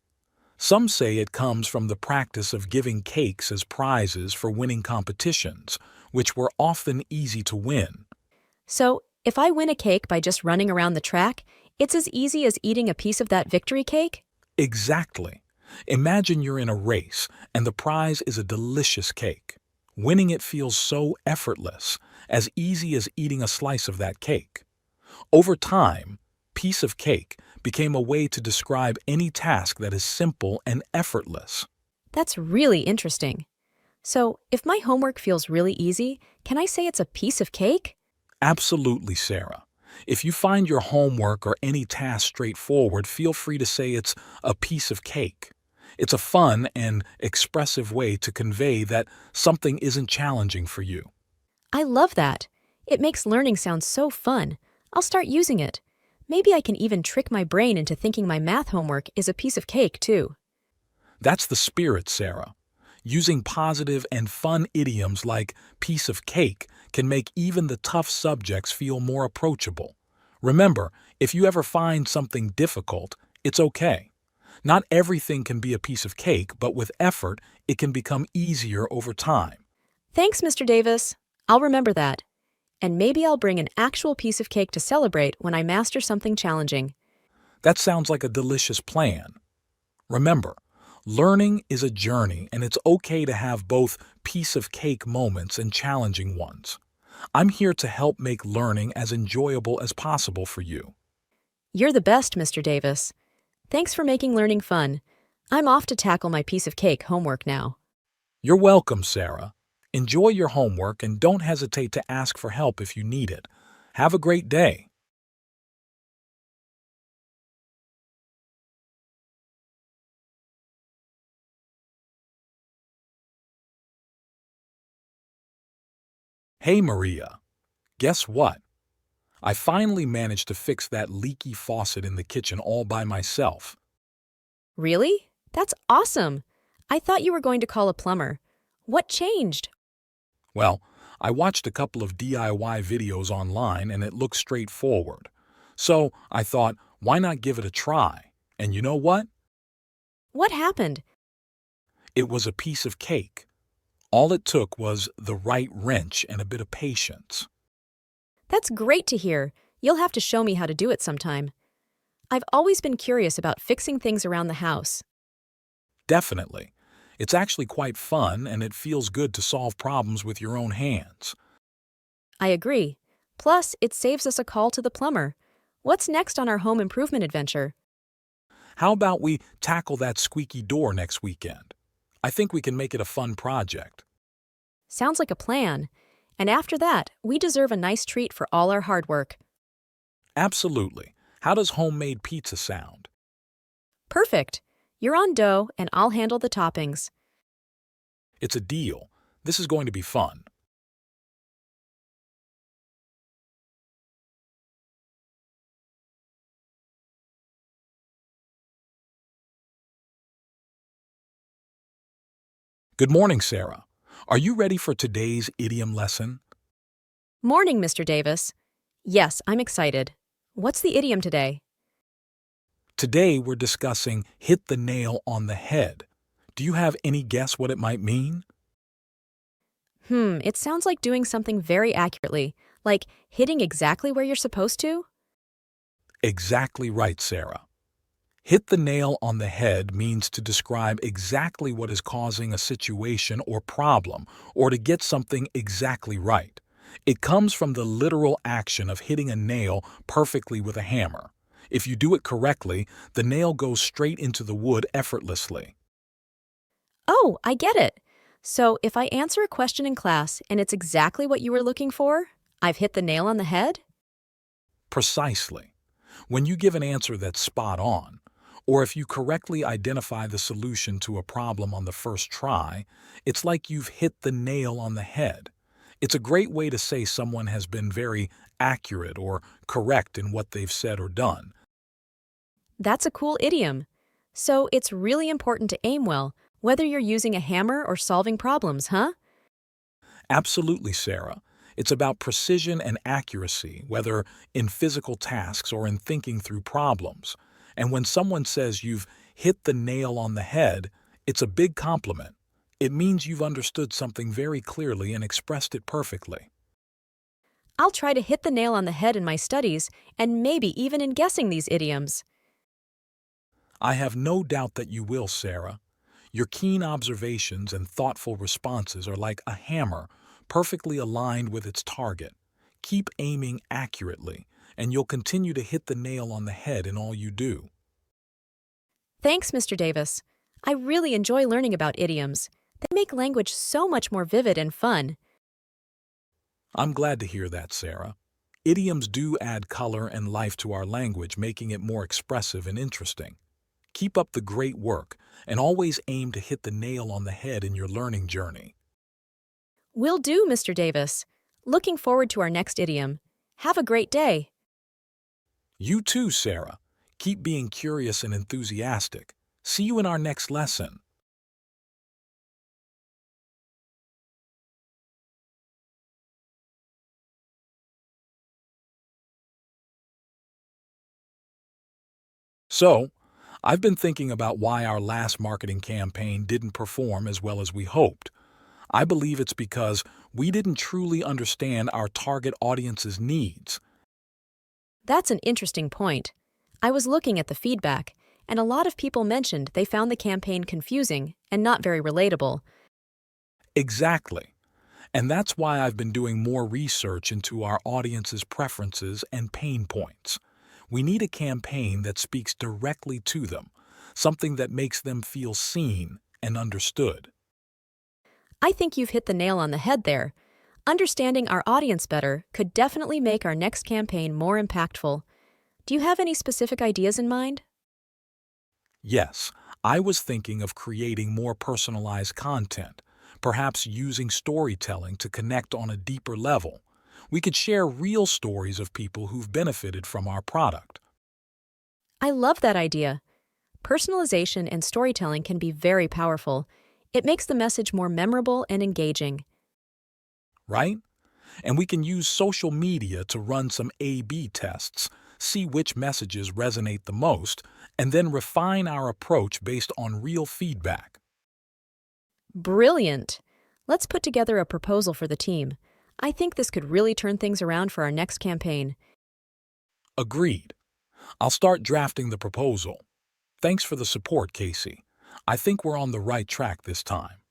Some say it comes from the practice of giving cakes as prizes for winning competitions, which were often easy to win. So, if I win a cake by just running around the track, it's as easy as eating a piece of that victory cake? Exactly. Imagine you're in a race and the prize is a delicious cake. Winning it feels so effortless, as easy as eating a slice of that cake. Over time, piece of cake became a way to describe any task that is simple and effortless. That's really interesting. So, if my homework feels really easy, can I say it's a piece of cake? Absolutely, Sarah. If you find your homework or any task straightforward, feel free to say it's a piece of cake. It's a fun and expressive way to convey that something isn't challenging for you. I love that. It makes learning sound so fun. I'll start using it. Maybe I can even trick my brain into thinking my math homework is a piece of cake, too. That's the spirit, Sarah. Using positive and fun idioms like piece of cake can make even the tough subjects feel more approachable. Remember, if you ever find something difficult, it's okay. Not everything can be a piece of cake, but with effort, it can become easier over time. Thanks, Mr. Davis. I'll remember that. And maybe I'll bring an actual piece of cake to celebrate when I master something challenging. That sounds like a delicious plan. Remember, learning is a journey, and it's okay to have both piece of cake moments and challenging ones. I'm here to help make learning as enjoyable as possible for you. You're the best, Mr. Davis. Thanks for making learning fun. I'm off to tackle my piece of cake homework now. You're welcome, Sarah. Enjoy your homework and don't hesitate to ask for help if you need it. Have a great day. Hey, Maria. Guess what? I finally managed to fix that leaky faucet in the kitchen all by myself. Really? That's awesome. I thought you were going to call a plumber. What changed? Well, I watched a couple of DIY videos online and it looked straightforward. So I thought, why not give it a try? And you know what? What happened? It was a piece of cake. All it took was the right wrench and a bit of patience. That's great to hear. You'll have to show me how to do it sometime. I've always been curious about fixing things around the house. Definitely. It's actually quite fun and it feels good to solve problems with your own hands. I agree. Plus, it saves us a call to the plumber. What's next on our home improvement adventure? How about we tackle that squeaky door next weekend? I think we can make it a fun project. Sounds like a plan. And after that, we deserve a nice treat for all our hard work. Absolutely. How does homemade pizza sound? Perfect. You're on dough, and I'll handle the toppings. It's a deal. This is going to be fun. Good morning, Sarah. Are you ready for today's idiom lesson? Morning, Mr. Davis. Yes, I'm excited. What's the idiom today? Today we're discussing hit the nail on the head. Do you have any guess what it might mean? It sounds like doing something very accurately, like hitting exactly where you're supposed to? Exactly right, Sarah. Hit the nail on the head means to describe exactly what is causing a situation or problem, or to get something exactly right. It comes from the literal action of hitting a nail perfectly with a hammer. If you do it correctly, the nail goes straight into the wood effortlessly. Oh, I get it. So if I answer a question in class and it's exactly what you were looking for, I've hit the nail on the head? Precisely. When you give an answer that's spot on, or if you correctly identify the solution to a problem on the first try, it's like you've hit the nail on the head. It's a great way to say someone has been very accurate or correct in what they've said or done. That's a cool idiom. So it's really important to aim well, whether you're using a hammer or solving problems, huh? Absolutely, Sarah. It's about precision and accuracy, whether in physical tasks or in thinking through problems. And when someone says you've hit the nail on the head, it's a big compliment. It means you've understood something very clearly and expressed it perfectly. I'll try to hit the nail on the head in my studies and maybe even in guessing these idioms. I have no doubt that you will, Sarah. Your keen observations and thoughtful responses are like a hammer, perfectly aligned with its target. Keep aiming accurately, and you'll continue to hit the nail on the head in all you do. Thanks, Mr. Davis. I really enjoy learning about idioms. They make language so much more vivid and fun. I'm glad to hear that, Sarah. Idioms do add color and life to our language, making it more expressive and interesting. Keep up the great work, and always aim to hit the nail on the head in your learning journey. Will do, Mr. Davis. Looking forward to our next idiom. Have a great day. You too, Sarah. Keep being curious and enthusiastic. See you in our next lesson. So, I've been thinking about why our last marketing campaign didn't perform as well as we hoped. I believe it's because we didn't truly understand our target audience's needs. That's an interesting point. I was looking at the feedback, and a lot of people mentioned they found the campaign confusing and not very relatable. Exactly. And that's why I've been doing more research into our audience's preferences and pain points. We need a campaign that speaks directly to them, something that makes them feel seen and understood. I think you've hit the nail on the head there. Understanding our audience better could definitely make our next campaign more impactful. Do you have any specific ideas in mind? Yes, I was thinking of creating more personalized content, perhaps using storytelling to connect on a deeper level. We could share real stories of people who've benefited from our product, I love that idea. Personalization and storytelling can be very powerful. It makes the message more memorable and engaging. right? And we can use social media to run some A/B tests, see which messages resonate the most, and then refine our approach based on real feedback. Brilliant! Let's put together a proposal for the team. I think this could really turn things around for our next campaign. Agreed. I'll start drafting the proposal. Thanks for the support, Casey. I think we're on the right track this time.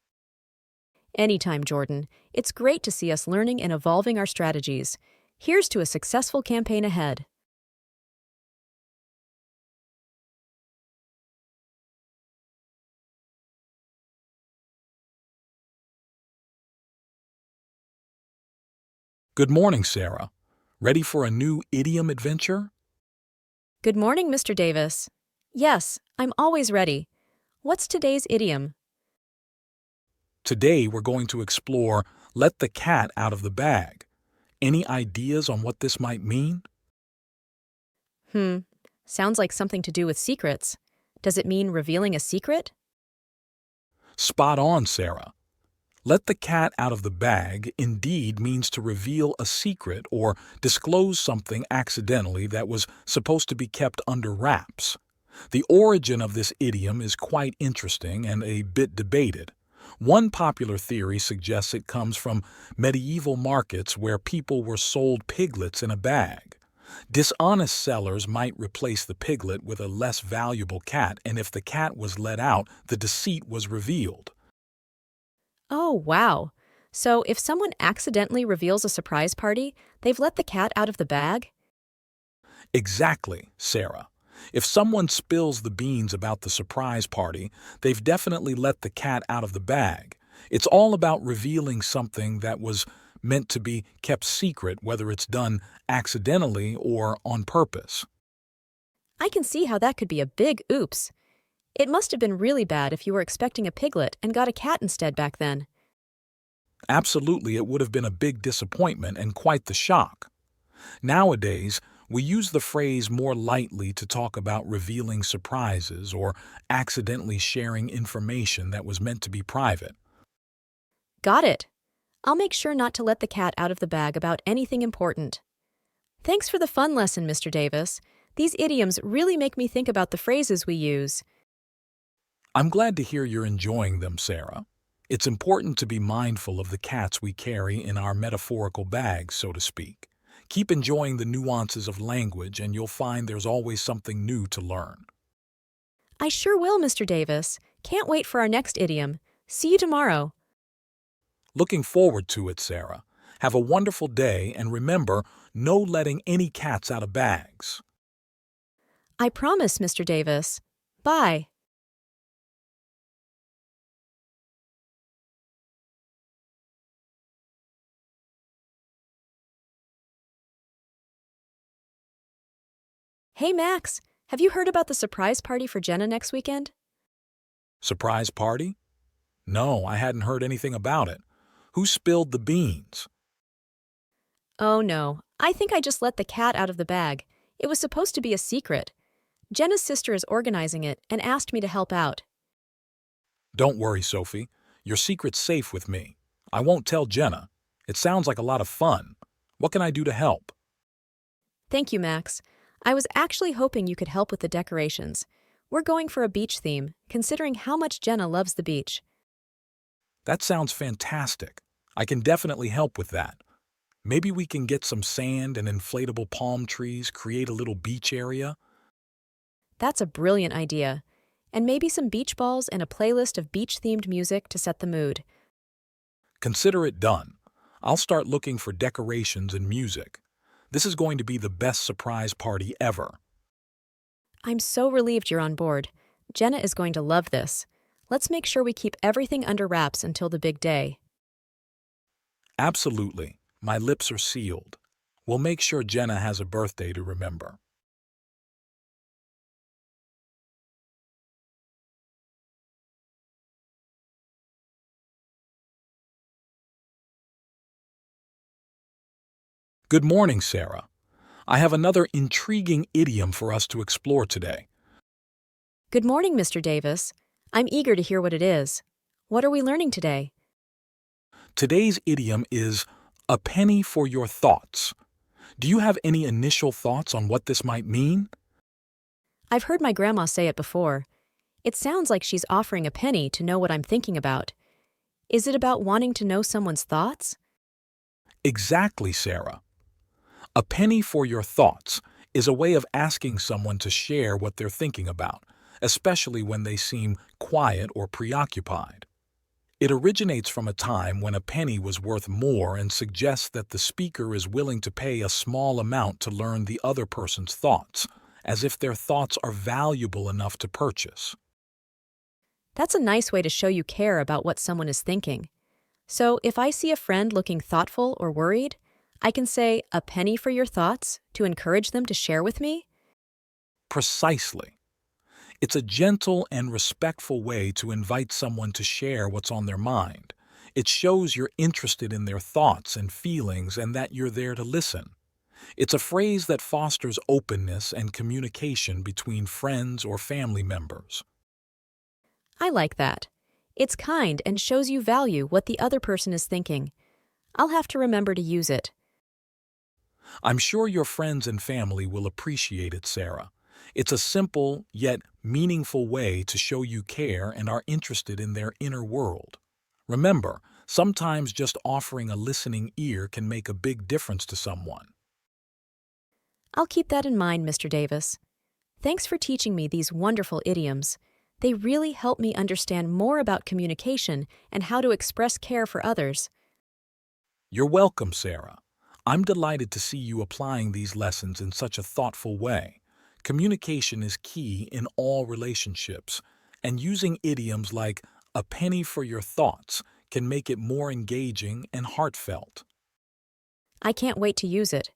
Anytime, Jordan. It's great to see us learning and evolving our strategies. Here's to a successful campaign ahead. Good morning, Sarah. Ready for a new idiom adventure? Good morning, Mr. Davis. Yes, I'm always ready. What's today's idiom? Today we're going to explore let the cat out of the bag. Any ideas on what this might mean? Hmm, sounds like something to do with secrets. Does it mean revealing a secret? Spot on, Sarah. Let the cat out of the bag indeed means to reveal a secret or disclose something accidentally that was supposed to be kept under wraps. The origin of this idiom is quite interesting and a bit debated. One popular theory suggests it comes from medieval markets where people were sold piglets in a bag. Dishonest sellers might replace the piglet with a less valuable cat, and if the cat was let out, the deceit was revealed. Oh, wow. So if someone accidentally reveals a surprise party, they've let the cat out of the bag? Exactly, Sarah. If someone spills the beans about the surprise party, they've definitely let the cat out of the bag. It's all about revealing something that was meant to be kept secret, whether it's done accidentally or on purpose. I can see how that could be a big oops. It must have been really bad if you were expecting a piglet and got a cat instead back then. Absolutely, it would have been a big disappointment and quite the shock. Nowadays, we use the phrase more lightly to talk about revealing surprises or accidentally sharing information that was meant to be private. Got it. I'll make sure not to let the cat out of the bag about anything important. Thanks for the fun lesson, Mr. Davis. These idioms really make me think about the phrases we use. I'm glad to hear you're enjoying them, Sarah. It's important to be mindful of the cats we carry in our metaphorical bags, so to speak. Keep enjoying the nuances of language, and you'll find there's always something new to learn. I sure will, Mr. Davis. Can't wait for our next idiom. See you tomorrow. Looking forward to it, Sarah. Have a wonderful day, and remember, no letting any cats out of bags. I promise, Mr. Davis. Bye. Hey, Max. Have you heard about the surprise party for Jenna next weekend? Surprise party? No, I hadn't heard anything about it. Who spilled the beans? Oh, no. I think I just let the cat out of the bag. It was supposed to be a secret. Jenna's sister is organizing it and asked me to help out. Don't worry, Sophie. Your secret's safe with me. I won't tell Jenna. It sounds like a lot of fun. What can I do to help? Thank you, Max. I was actually hoping you could help with the decorations. We're going for a beach theme, considering how much Jenna loves the beach. That sounds fantastic. I can definitely help with that. Maybe we can get some sand and inflatable palm trees, create a little beach area. That's a brilliant idea. And maybe some beach balls and a playlist of beach-themed music to set the mood. Consider it done. I'll start looking for decorations and music. This is going to be the best surprise party ever. I'm so relieved you're on board. Jenna is going to love this. Let's make sure we keep everything under wraps until the big day. Absolutely. My lips are sealed. We'll make sure Jenna has a birthday to remember. Good morning, Sarah. I have another intriguing idiom for us to explore today. Good morning, Mr. Davis. I'm eager to hear what it is. What are we learning today? Today's idiom is a penny for your thoughts. Do you have any initial thoughts on what this might mean? I've heard my grandma say it before. It sounds like she's offering a penny to know what I'm thinking about. Is it about wanting to know someone's thoughts? Exactly, Sarah. A penny for your thoughts is a way of asking someone to share what they're thinking about, especially when they seem quiet or preoccupied. It originates from a time when a penny was worth more and suggests that the speaker is willing to pay a small amount to learn the other person's thoughts, as if their thoughts are valuable enough to purchase. That's a nice way to show you care about what someone is thinking. So if I see a friend looking thoughtful or worried, I can say, a penny for your thoughts, to encourage them to share with me? Precisely. It's a gentle and respectful way to invite someone to share what's on their mind. It shows you're interested in their thoughts and feelings and that you're there to listen. It's a phrase that fosters openness and communication between friends or family members. I like that. It's kind and shows you value what the other person is thinking. I'll have to remember to use it. I'm sure your friends and family will appreciate it, Sarah. It's a simple, yet meaningful way to show you care and are interested in their inner world. Remember, sometimes just offering a listening ear can make a big difference to someone. I'll keep that in mind, Mr. Davis. Thanks for teaching me these wonderful idioms. They really help me understand more about communication and how to express care for others. You're welcome, Sarah. I'm delighted to see you applying these lessons in such a thoughtful way. Communication is key in all relationships, and using idioms like a penny for your thoughts can make it more engaging and heartfelt. I can't wait to use it.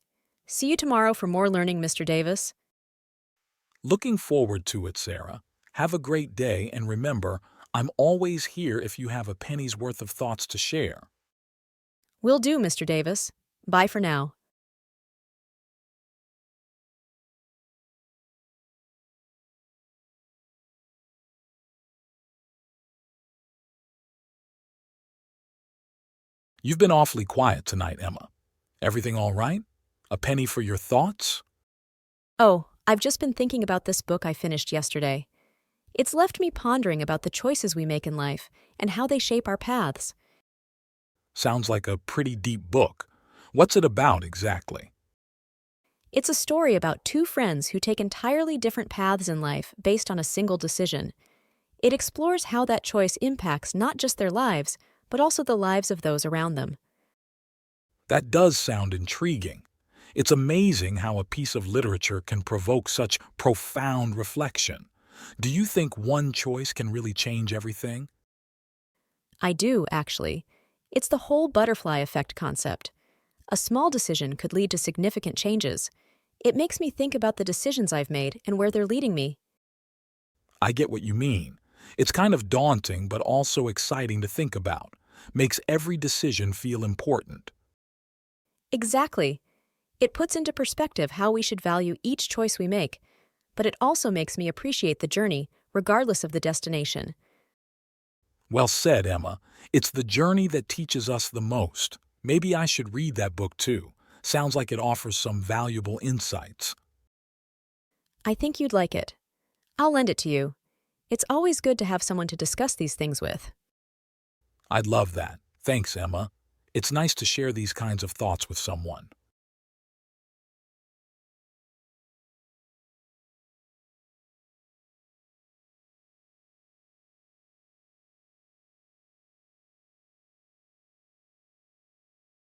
See you tomorrow for more learning, Mr. Davis. Looking forward to it, Sarah. Have a great day, and remember, I'm always here if you have a penny's worth of thoughts to share. Will do, Mr. Davis. Bye for now. You've been awfully quiet tonight, Emma. Everything all right? A penny for your thoughts? Oh, I've just been thinking about this book I finished yesterday. It's left me pondering about the choices we make in life and how they shape our paths. Sounds like a pretty deep book. What's it about exactly? It's a story about two friends who take entirely different paths in life based on a single decision. It explores how that choice impacts not just their lives, but also the lives of those around them. That does sound intriguing. It's amazing how a piece of literature can provoke such profound reflection. Do you think one choice can really change everything? I do, actually. It's the whole butterfly effect concept. A small decision could lead to significant changes. It makes me think about the decisions I've made and where they're leading me. I get what you mean. It's kind of daunting but also exciting to think about. Makes every decision feel important. Exactly. It puts into perspective how we should value each choice we make, but it also makes me appreciate the journey, regardless of the destination. Well said, Emma. It's the journey that teaches us the most. Maybe I should read that book too. Sounds like it offers some valuable insights. I think you'd like it. I'll lend it to you. It's always good to have someone to discuss these things with. I'd love that. Thanks, Emma. It's nice to share these kinds of thoughts with someone.